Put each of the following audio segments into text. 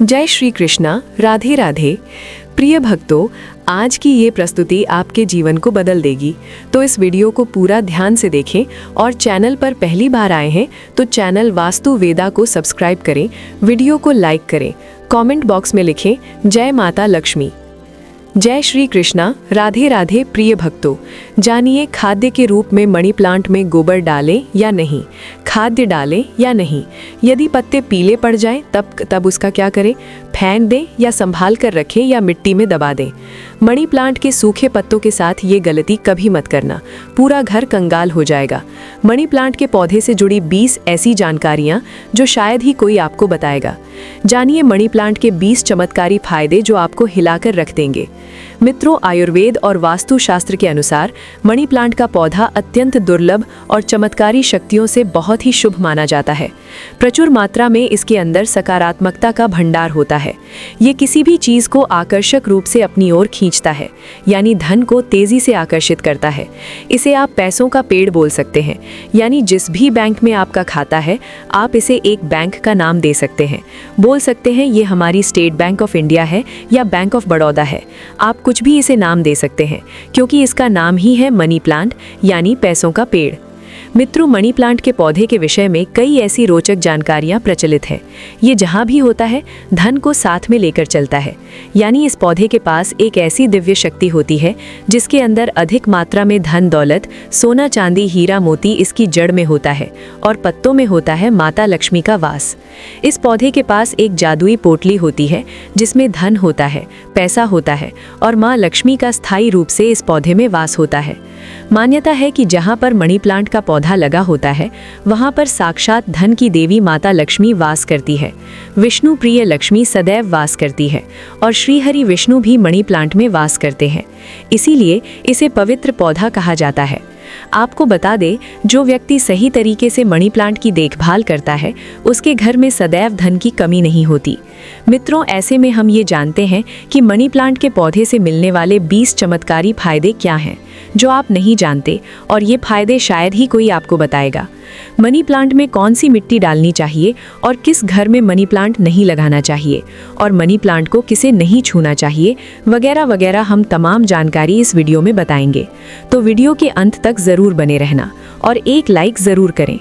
जय श्री कृष्णा। राधे राधे। प्रिय भक्तों, आज की ये प्रस्तुति आपके जीवन को बदल देगी, तो इस वीडियो को पूरा ध्यान से देखें और चैनल पर पहली बार आए हैं तो चैनल वास्तु वेदा को सब्सक्राइब करें, वीडियो को लाइक करें, कमेंट बॉक्स में लिखें जय माता लक्ष्मी। जय श्री कृष्णा। राधे राधे। प्रिय भक्तों, जानिए खाद्य के रूप में मनी प्लांट में गोबर डालें या नहीं, खाद्य डालें या नहीं। यदि पत्ते पीले पड़ जाएं तब उसका क्या करें? फेंक दें या संभाल कर रखें या मिट्टी में दबा दें। मनी प्लांट के सूखे पत्तों के साथ ये गलती कभी मत करना, पूरा घर कंगाल हो जाएगा। मनी प्लांट के पौधे से जुड़ी 20 ऐसी जानकारियां जो शायद ही कोई आपको बताएगा। जानिए मनी प्लांट के 20 चमत्कारी फायदे जो आपको हिलाकर रख देंगे। मित्रों, आयुर्वेद और वास्तुशास्त्र के अनुसार मनी प्लांट का पौधा अत्यंत दुर्लभ और चमत्कारी शक्तियों से बहुत ही शुभ माना जाता है। प्रचुर मात्रा में इसके अंदर सकारात्मकता का भंडार होता है। ये किसी भी चीज को आकर्षक रूप से अपनी ओर खींचता है, यानी धन को तेजी से आकर्षित करता है। इसे आप पैसों का पेड़ बोल सकते हैं, यानी जिस भी बैंक में आपका खाता है आप इसे एक बैंक का नाम दे सकते हैं। बोल सकते हैं ये हमारी स्टेट बैंक ऑफ इंडिया है या बैंक ऑफ बड़ौदा है। आप कुछ भी इसे नाम दे सकते हैं क्योंकि इसका नाम ही है मनी प्लांट, यानी पैसों का पेड़। मित्रों, मनी प्लांट के पौधे के विषय में कई ऐसी रोचक जानकारियां प्रचलित है। ये जहां भी होता है धन को साथ में लेकर चलता है, यानी इस पौधे के पास एक ऐसी दिव्य शक्ति होती है जिसके अंदर अधिक मात्रा में धन दौलत, सोना चांदी हीरा मोती इसकी जड़ में होता है और पत्तों में होता है माता लक्ष्मी का वास। इस पौधे के पास एक जादुई पोटली होती है जिसमें धन होता है, पैसा होता है और माँ लक्ष्मी का स्थायी रूप से इस पौधे में वास होता है। मान्यता है कि जहाँ पर मनी प्लांट का पौधा लगा होता है वहाँ पर साक्षात धन की देवी माता लक्ष्मी वास करती है। विष्णु प्रिय लक्ष्मी सदैव वास करती है और श्रीहरि विष्णु भी मनी प्लांट में वास करते हैं। इसीलिए इसे पवित्र पौधा कहा जाता है। आपको बता दें, जो व्यक्ति सही तरीके से मनी प्लांट की देखभाल करता है उसके घर में सदैव धन की कमी नहीं होती। मित्रों, ऐसे में हम ये जानते हैं कि मनी प्लांट के पौधे से मिलने वाले 20 चमत्कारी फायदे क्या हैं जो आप नहीं जानते, और ये फायदे शायद ही कोई आपको बताएगा। मनी प्लांट में कौन सी मिट्टी डालनी चाहिए और किस घर में मनी प्लांट नहीं लगाना चाहिए और मनी प्लांट को किसे नहीं छूना चाहिए, वगैरह वगैरह हम तमाम जानकारी इस वीडियो में बताएंगे। तो वीडियो के अंत तक ज़रूर बने रहना और एक लाइक ज़रूर करें।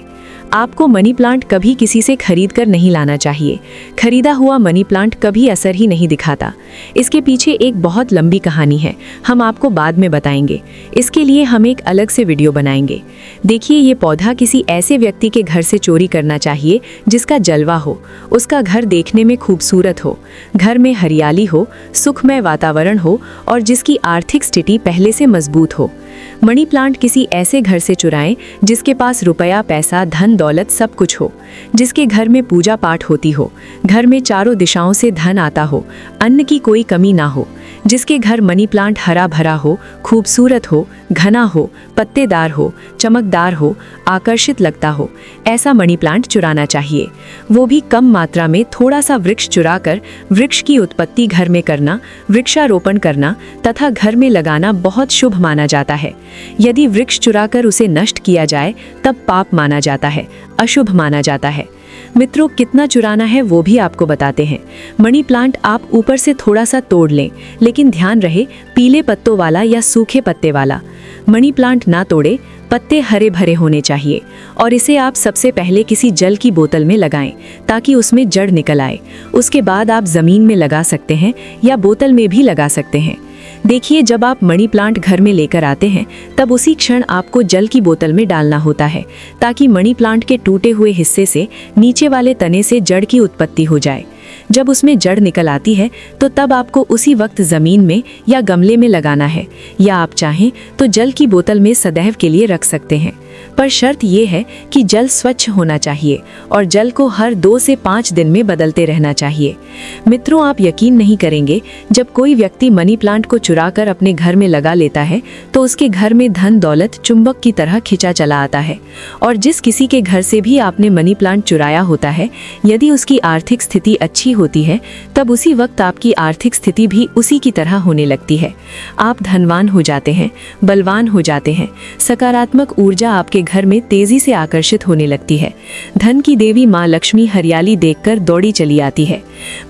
आपको मनी प्लांट कभी किसी से खरीद कर नहीं लाना चाहिए। खरीदा हुआ मनी प्लांट कभी असर ही नहीं दिखाता। इसके पीछे एक बहुत लंबी कहानी है, हम आपको बाद में बताएंगे। इसके लिए हम एक अलग से वीडियो बनाएंगे। देखिए, ये पौधा किसी ऐसे व्यक्ति के घर से चोरी करना चाहिए जिसका जलवा हो, उसका घर देखने में खूबसूरत हो, घर में हरियाली हो, सुखमय वातावरण हो और जिसकी आर्थिक स्थिति पहले से मजबूत हो। मनी प्लांट किसी ऐसे घर से चुराएं जिसके पास रुपया पैसा धन दौलत सब कुछ हो, जिसके घर में पूजा पाठ होती हो, घर में चारों दिशाओं से धन आता हो, अन्न की कोई कमी ना हो, जिसके घर मनी प्लांट हरा भरा हो, खूबसूरत हो, घना हो, पत्तेदार हो, चमकदार हो, आकर्षित लगता हो, ऐसा मनी प्लांट चुराना चाहिए। वो भी कम मात्रा में थोड़ा सा वृक्ष चुराकर वृक्ष की उत्पत्ति घर में करना, वृक्षारोपण करना तथा घर में लगाना बहुत शुभ माना जाता है। यदि वृक्ष चुराकर उसे नष्ट किया जाए तब पाप माना जाता है, अशुभ माना जाता है। मित्रों, कितना चुराना है वो भी आपको बताते हैं। मनी प्लांट आप ऊपर से थोड़ा सा तोड़ लें, लेकिन ध्यान रहे पीले पत्तों वाला या सूखे पत्ते वाला। मनी प्लांट ना तोड़े, पत्ते हरे भरे होने चाहिए और इसे आप सबसे पहले किसी जल की बोतल में लगाएं ताकि उसमें जड़ निकल आए। उसके बाद आप ज़मीन में लगा सकते हैं या बोतल में भी लगा सकते हैं। देखिए, जब आप मनी प्लांट घर में लेकर आते हैं तब उसी क्षण आपको जल की बोतल में डालना होता है ताकि मनी प्लांट के टूटे हुए हिस्से से नीचे वाले तने से जड़ की उत्पत्ति हो जाए। जब उसमें जड़ निकल आती है तो तब आपको उसी वक्त ज़मीन में या गमले में लगाना है, या आप चाहें तो जल की बोतल में सदैव के लिए रख सकते हैं। पर शर्त यह है कि जल स्वच्छ होना चाहिए और जल को हर 2 से 5 दिन में बदलते रहना चाहिए। मित्रों, आप यकीन नहीं करेंगे, जब कोई व्यक्ति मनी प्लांट को चुराकर अपने घर में लगा लेता है तो उसके घर में धन दौलत चुंबक की तरह खिंचा चला आता है। और जिस किसी के घर से भी आपने मनी प्लांट चुराया होता है, यदि उसकी आर्थिक स्थिति अच्छी होती है तब उसी वक्त आपकी आर्थिक स्थिति भी उसी की तरह होने लगती है। आप धनवान हो जाते हैं, बलवान हो जाते हैं, सकारात्मक ऊर्जा आपके घर में तेजी से आकर्षित होने लगती है। धन की देवी माँ लक्ष्मी हरियाली देखकर दौड़ी चली आती है।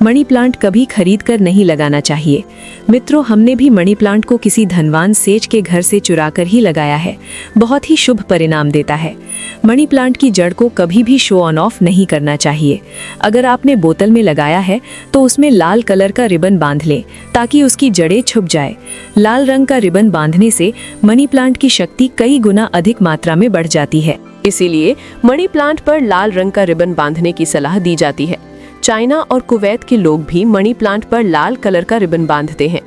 मनी प्लांट कभी खरीद कर नहीं लगाना चाहिए। मित्रों, हमने भी मनी प्लांट को किसी धनवान सेठ के घर से चुरा कर ही लगाया है। बहुत ही शुभ परिणाम देता है। मनी प्लांट की जड़ को कभी भी शो ऑन ऑफ नहीं करना चाहिए। अगर आपने बोतल में लगाया है तो उसमें लाल कलर का रिबन बांध लें ताकि उसकी जड़ें छुप जाए। लाल रंग का रिबन बांधने से मनी प्लांट की शक्ति कई गुना अधिक मात्रा में बढ़ जाती है। इसीलिए मनी प्लांट पर लाल रंग का रिबन बांधने की सलाह दी जाती है। चाइना और कुवैत के लोग भी मनी प्लांट पर लाल कलर का रिबन बांधते हैं।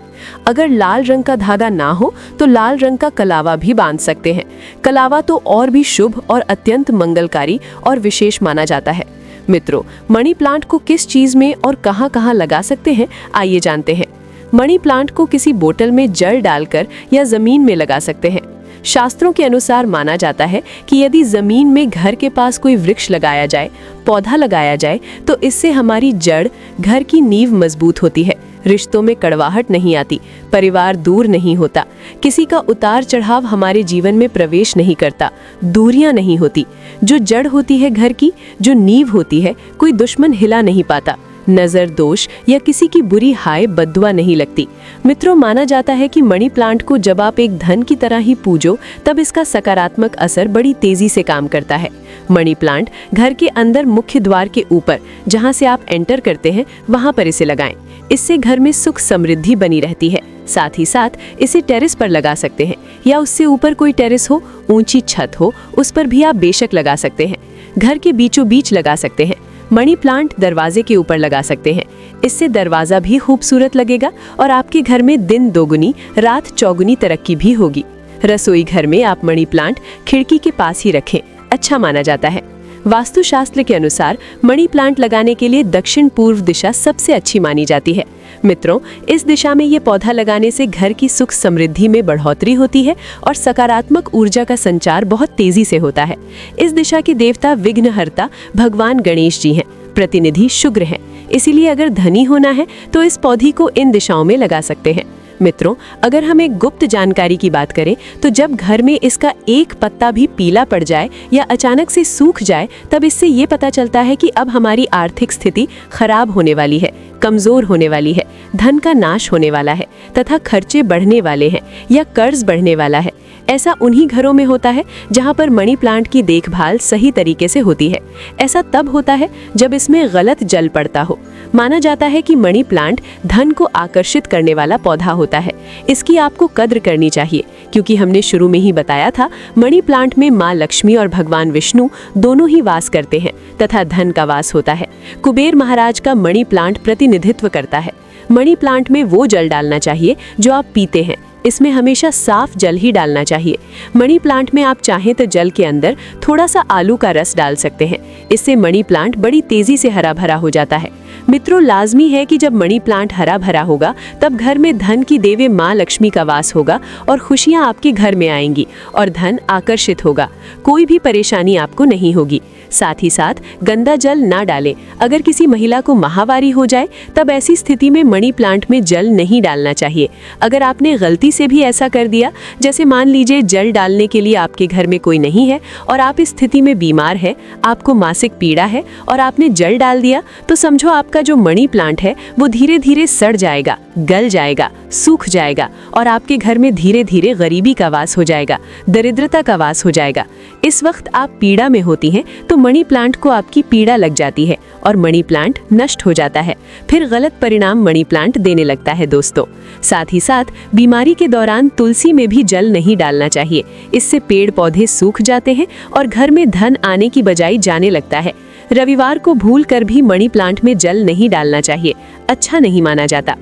अगर लाल रंग का धागा ना हो तो लाल रंग का कलावा भी बांध सकते हैं। कलावा तो और भी शुभ और अत्यंत मंगलकारी और विशेष माना जाता है। मित्रों, मनी प्लांट को किस चीज में और कहां-कहां लगा सकते हैं, आइए जानते हैं। मनी प्लांट को किसी बोतल में जड़ डालकर या जमीन में लगा सकते हैं। शास्त्रों के अनुसार माना जाता है कि यदि जमीन में घर के पास कोई वृक्ष लगाया जाए, पौधा लगाया जाए, तो इससे हमारी जड़, घर की नींव मजबूत होती है। रिश्तों में कड़वाहट नहीं आती, परिवार दूर नहीं होता, किसी का उतार चढ़ाव हमारे जीवन में प्रवेश नहीं करता, दूरियां नहीं होती। जो जड़ होती है घर की, जो नींव होती है, कोई दुश्मन हिला नहीं पाता। नजर दोष या किसी की बुरी हाय बद्दुआ नहीं लगती। मित्रों, माना जाता है कि मनी प्लांट को जब आप एक धन की तरह ही पूजो तब इसका सकारात्मक असर बड़ी तेजी से काम करता है। मनी प्लांट घर के अंदर मुख्य द्वार के ऊपर, जहां से आप एंटर करते हैं, वहां पर इसे लगाएं। इससे घर में सुख समृद्धि बनी रहती है। साथ ही साथ इसे टेरेस पर लगा सकते हैं या उससे ऊपर कोई टेरेस हो, ऊंची छत हो, उस पर भी आप बेशक लगा सकते हैं। घर के बीचों बीच लगा सकते हैं। मनी प्लांट दरवाजे के ऊपर लगा सकते हैं। इससे दरवाजा भी खूबसूरत लगेगा और आपके घर में दिन दोगुनी रात चौगुनी तरक्की भी होगी। रसोई घर में आप मनी प्लांट खिड़की के पास ही रखें, अच्छा माना जाता है। वास्तुशास्त्र के अनुसार मनी प्लांट लगाने के लिए दक्षिण पूर्व दिशा सबसे अच्छी मानी जाती है। मित्रों, इस दिशा में ये पौधा लगाने से घर की सुख समृद्धि में बढ़ोतरी होती है और सकारात्मक ऊर्जा का संचार बहुत तेजी से होता है। इस दिशा के देवता विघ्नहर्ता भगवान गणेश जी हैं, प्रतिनिधि शुक्र हैं। इसीलिए अगर धनी होना है तो इस पौधे को इन दिशाओं में लगा सकते हैं। मित्रों, अगर हम एक गुप्त जानकारी की बात करें तो जब घर में इसका एक पत्ता भी पीला पड़ जाए या अचानक से सूख जाए, तब इससे ये पता चलता है कि अब हमारी आर्थिक स्थिति खराब होने वाली है, कमजोर होने वाली है, धन का नाश होने वाला है तथा खर्चे बढ़ने वाले हैं या कर्ज बढ़ने वाला है। ऐसा उन्हीं घरों में होता है जहां पर मनी प्लांट की देखभाल सही तरीके से होती है। ऐसा तब होता है जब इसमें गलत जल पड़ता हो। माना जाता है कि मनी प्लांट धन को आकर्षित करने वाला पौधा होता है। इसकी आपको कद्र करनी चाहिए, क्योंकि हमने शुरू में ही बताया था, मनी प्लांट में माँ लक्ष्मी और भगवान विष्णु दोनों ही वास करते हैं तथा धन का वास होता है। कुबेर महाराज का मनी प्लांट प्रतिनिधित्व करता है। मनी प्लांट में वो जल डालना चाहिए जो आप पीते हैं। इसमें हमेशा साफ जल ही डालना चाहिए। मनी प्लांट में आप चाहें तो जल के अंदर थोड़ा सा आलू का रस डाल सकते हैं। इससे मनी प्लांट बड़ी तेजी से हरा भरा हो जाता है। मित्रों, लाजमी है कि जब मनी प्लांट हरा भरा होगा तब घर में धन की देवी माँ लक्ष्मी का वास होगा और खुशियाँ आपके घर में आएंगी और धन आकर्षित होगा। कोई भी परेशानी आपको नहीं होगी। साथ ही साथ गंदा जल ना डालें। अगर किसी महिला को माहवारी हो जाए तब ऐसी स्थिति में मनी प्लांट में जल नहीं डालना चाहिए। अगर आपने गलती से भी ऐसा कर दिया, जैसे मान लीजिए जल डालने के लिए आपके घर में कोई नहीं है और आप इस स्थिति में बीमार है, आपको मासिक पीड़ा है और आपने जल डाल दिया, तो समझो आपका जो मनी प्लांट है वो धीरे धीरे सड़ जाएगा, गल जाएगा, सूख जाएगा और आपके घर में धीरे धीरे गरीबी का वास हो जाएगा, दरिद्रता का वास हो जाएगा। इस वक्त आप पीड़ा में होती हैं तो मनी प्लांट को आपकी पीड़ा लग जाती है और मनी प्लांट नष्ट हो जाता है। फिर गलत परिणाम मनी प्लांट देने लगता है। दोस्तों, साथ ही साथ बीमारी के दौरान तुलसी में भी जल नहीं डालना चाहिए। इससे पेड़ पौधे सूख जाते हैं और घर में धन आने की बजाय जाने लगता है। रविवार को भूल कर भी मनी प्लांट में जल नहीं डालना चाहिए, अच्छा नहीं माना जाता।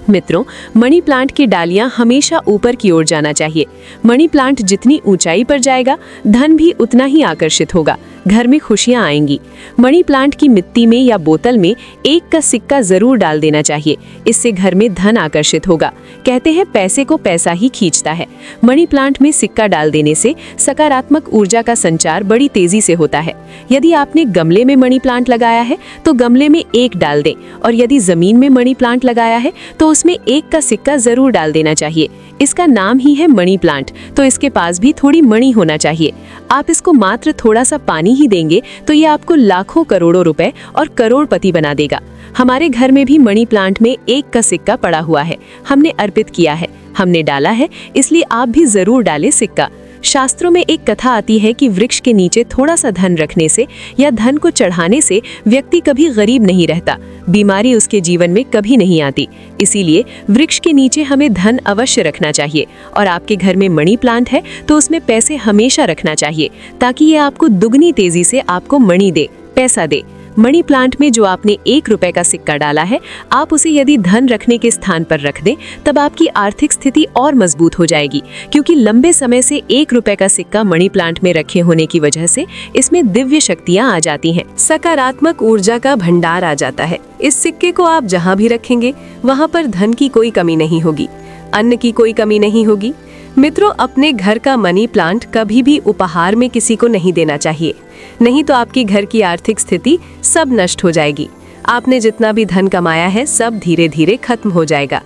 मित्रों, मनी प्लांट की डालियां हमेशा ऊपर की ओर जाना चाहिए। मनी प्लांट जितनी ऊंचाई पर जाएगा, धन भी उतना ही आकर्षित होगा, घर में खुशियां आएंगी। मनी प्लांट की मिट्टी में या बोतल में 1 का सिक्का जरूर डाल देना चाहिए। इससे घर में धन आकर्षित होगा। कहते हैं पैसे को पैसा ही खींचता है। मनी प्लांट में सिक्का डाल देने से सकारात्मक ऊर्जा का संचार बड़ी तेजी से होता है। यदि आपने गमले में मनी प्लांट लगाया है तो गमले में 1 डाल दें और यदि जमीन में मनी प्लांट लगाया है तो उसमें 1 का सिक्का जरूर डाल देना चाहिए। इसका नाम ही है मनी प्लांट, तो इसके पास भी थोड़ी मणि होना चाहिए। आप इसको मात्र थोड़ा सा पानी ही देंगे तो ये आपको लाखों करोड़ों रुपए और करोड़पति बना देगा। हमारे घर में भी मनी प्लांट में 1 का सिक्का पड़ा हुआ है, हमने अर्पित किया है, हमने डाला है, इसलिए आप भी जरूर डालें सिक्का। शास्त्रों में एक कथा आती है कि वृक्ष के नीचे थोड़ा सा धन रखने से या धन को चढ़ाने से व्यक्ति कभी गरीब नहीं रहता, बीमारी उसके जीवन में कभी नहीं आती। इसीलिए वृक्ष के नीचे हमें धन अवश्य रखना चाहिए, और आपके घर में मनी प्लांट है तो उसमें पैसे हमेशा रखना चाहिए, ताकि ये आपको दुगनी तेजी से आपको मणि दे, पैसा दे। मनी प्लांट में जो आपने 1 रुपए का सिक्का डाला है, आप उसे यदि धन रखने के स्थान पर रख दें, तब आपकी आर्थिक स्थिति और मजबूत हो जाएगी, क्योंकि लंबे समय से 1 रुपए का सिक्का मनी प्लांट में रखे होने की वजह से इसमें दिव्य शक्तियां आ जाती हैं, सकारात्मक ऊर्जा का भंडार आ जाता है। इस सिक्के को आप जहां भी रखेंगे वहां पर धन की कोई कमी नहीं होगी, अन्न की कोई कमी नहीं होगी। मित्रों, अपने घर का मनी प्लांट कभी भी उपहार में किसी को नहीं देना चाहिए, नहीं तो आपकी घर की आर्थिक स्थिति सब नष्ट हो जाएगी। आपने जितना भी धन कमाया है सब धीरे धीरे खत्म हो जाएगा।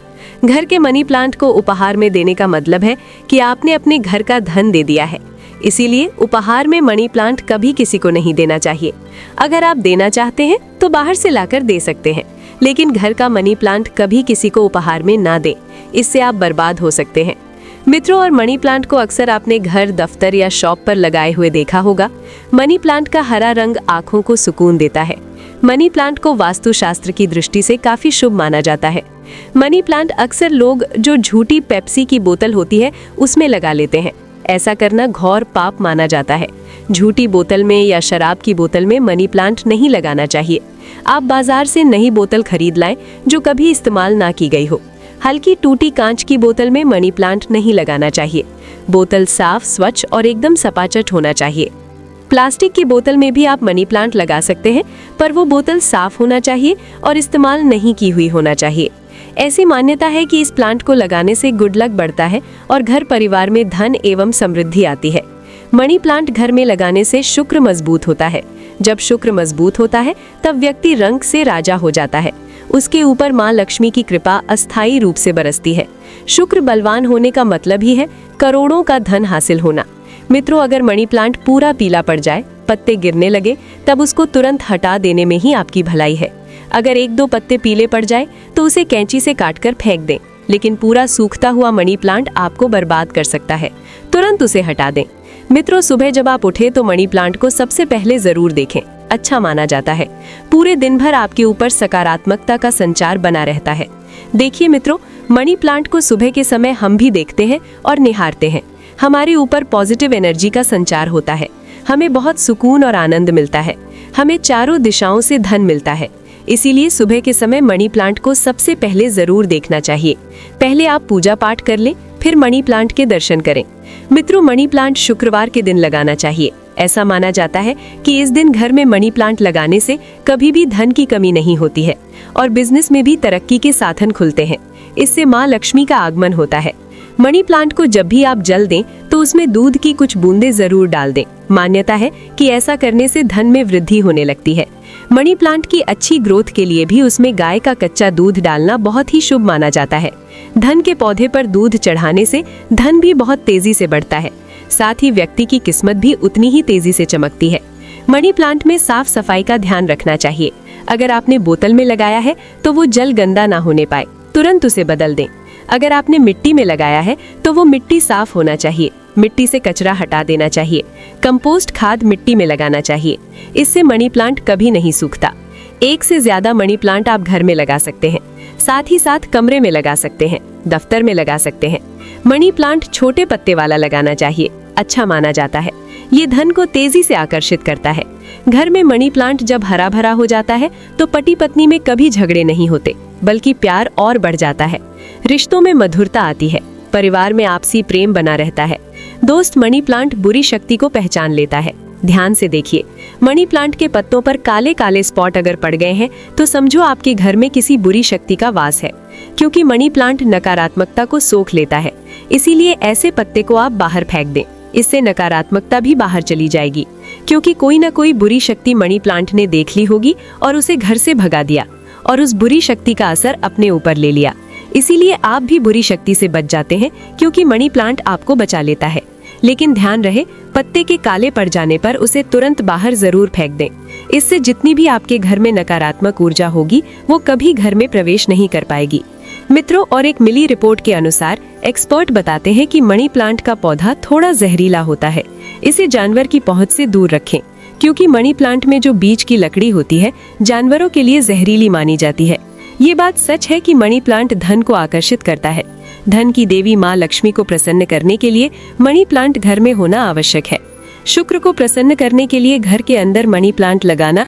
घर के मनी प्लांट को उपहार में देने का मतलब है कि आपने अपने घर का धन दे दिया है। इसीलिए उपहार में मनी प्लांट कभी किसी को नहीं देना चाहिए। अगर आप देना चाहते हैं तो बाहर से लाकर दे सकते हैं, लेकिन घर का मनी प्लांट कभी किसी को उपहार में ना दें, इससे आप बर्बाद हो सकते हैं। मित्रों, और मनी प्लांट को अक्सर आपने घर, दफ्तर या शॉप पर लगाए हुए देखा होगा। मनी प्लांट का हरा रंग आंखों को सुकून देता है। मनी प्लांट को वास्तुशास्त्र की दृष्टि से काफी शुभ माना जाता है। मनी प्लांट अक्सर लोग जो झूठी पेप्सी की बोतल होती है उसमें लगा लेते हैं। ऐसा करना घोर पाप माना जाता है। झूठी बोतल में या शराब की बोतल में मनी प्लांट नहीं लगाना चाहिए। आप बाजार से नई बोतल खरीद लाएं जो कभी इस्तेमाल ना की गई हो। हल्की टूटी कांच की बोतल में मनी प्लांट नहीं लगाना चाहिए। बोतल साफ, स्वच्छ और एकदम सपाचट होना चाहिए। प्लास्टिक की बोतल में भी आप मनी प्लांट लगा सकते हैं, पर वो बोतल साफ होना चाहिए और इस्तेमाल नहीं की हुई होना चाहिए। ऐसी मान्यता है कि इस प्लांट को लगाने से गुड लक बढ़ता है और घर परिवार में धन एवं समृद्धि आती है। मनी प्लांट घर में लगाने से शुक्र मजबूत होता है। जब शुक्र मजबूत होता है तब व्यक्ति रंग से राजा हो जाता है। उसके ऊपर माँ लक्ष्मी की कृपा अस्थायी रूप से बरसती है। शुक्र बलवान होने का मतलब ही है करोड़ों का धन हासिल होना। मित्रों, अगर मनी प्लांट पूरा पीला पड़ जाए, पत्ते गिरने लगे, तब उसको तुरंत हटा देने में ही आपकी भलाई है। अगर 1-2 पत्ते पीले पड़ जाए तो उसे कैंची से काटकर फेंक दें, लेकिन पूरा सूखता हुआ मनी प्लांट आपको बर्बाद कर सकता है। तुरंत उसे हटा दें। मित्रों, सुबह जब आप उठे तो मनी प्लांट को सबसे पहले जरूर देखें, अच्छा माना जाता है। पूरे दिन भर आपके ऊपर सकारात्मकता का संचार बना रहता है। देखिए मित्रों, मनी प्लांट को सुबह के समय हम भी देखते हैं और निहारते हैं। हमारे ऊपर पॉजिटिव एनर्जी का संचार होता है। हमें बहुत सुकून और आनंद मिलता है। हमें चारों दिशाओं से धन मिलता है। इसीलिए सुबह के समय मनी प्लांट को सबसे पहले जरूर देखना चाहिए। पहले आप पूजा पाठ कर लें, फिर मनी प्लांट के दर्शन करें। मित्रों, मनी प्लांट शुक्रवार के दिन लगाना चाहिए। ऐसा माना जाता है कि इस दिन घर में मनी प्लांट लगाने से कभी भी धन की कमी नहीं होती है और बिजनेस में भी तरक्की के साधन खुलते हैं। इससे माँ लक्ष्मी का आगमन होता है। मनी प्लांट को जब भी आप जल दें तो उसमें दूध की कुछ बूंदें जरूर डाल दें। मान्यता है कि ऐसा करने से धन में वृद्धि होने लगती है। मनी प्लांट की अच्छी ग्रोथ के लिए भी उसमें गाय का कच्चा दूध डालना बहुत ही शुभ माना जाता है। धन के पौधे पर दूध चढ़ाने से धन भी बहुत तेजी से बढ़ता है। साथ ही व्यक्ति की किस्मत भी उतनी ही तेजी से चमकती है। मनी प्लांट में साफ सफाई का ध्यान रखना चाहिए। अगर आपने बोतल में लगाया है तो वो जल गंदा ना होने पाए, तुरंत उसे बदल दें। अगर आपने मिट्टी में लगाया है तो वो मिट्टी साफ होना चाहिए। मिट्टी से कचरा हटा देना चाहिए। कंपोस्ट खाद मिट्टी में लगाना चाहिए। इससे मनी प्लांट कभी नहीं सूखता। 1 से ज्यादा मनी प्लांट आप घर में लगा सकते हैं। साथ ही साथ कमरे में लगा सकते हैं, दफ्तर में लगा सकते हैं। मनी प्लांट छोटे पत्ते वाला लगाना चाहिए, अच्छा माना जाता है। ये धन को तेजी से आकर्षित करता है। घर में मनी प्लांट जब हरा भरा हो जाता है तो पति पत्नी में कभी झगड़े नहीं होते, बल्कि प्यार और बढ़ जाता है। रिश्तों में मधुरता आती है। परिवार में आपसी प्रेम बना रहता है। दोस्त, मनी प्लांट बुरी शक्ति को पहचान लेता है। ध्यान से देखिए, मनी प्लांट के पत्तों पर काले काले स्पॉट अगर पड़ गए हैं तो समझो आपके घर में किसी बुरी शक्ति का वास है, क्योंकि मनी प्लांट नकारात्मकता को सोख लेता है। इसीलिए ऐसे पत्ते को आप बाहर फेंक दें। इससे नकारात्मकता भी बाहर चली जाएगी, क्योंकि कोई ना कोई बुरी शक्ति मनी प्लांट ने देख ली होगी और उसे घर से भगा दिया और उस बुरी शक्ति का असर अपने ऊपर ले लिया। इसीलिए आप भी बुरी शक्ति से बच जाते हैं, क्योंकि मनी प्लांट आपको बचा लेता है। लेकिन ध्यान रहे, पत्ते के काले पड़ जाने पर उसे तुरंत बाहर जरूर फेंक दें। इससे जितनी भी आपके घर में नकारात्मक ऊर्जा होगी वो कभी घर में प्रवेश नहीं कर पाएगी। मित्रों, और एक मिली रिपोर्ट के अनुसार एक्सपर्ट बताते हैं कि मनी प्लांट का पौधा थोड़ा जहरीला होता है। इसे जानवर की पहुंच से दूर रखें, क्योंकि मनी प्लांट में जो बीज की लकड़ी होती है जानवरों के लिए जहरीली मानी जाती है। ये बात सच है कि मनी प्लांट धन को आकर्षित करता है। धन की देवी माँ लक्ष्मी को प्रसन्न करने के लिए मनी प्लांट घर में होना आवश्यक है। शुक्र को प्रसन्न करने के लिए घर के अंदर मनी प्लांट लगाना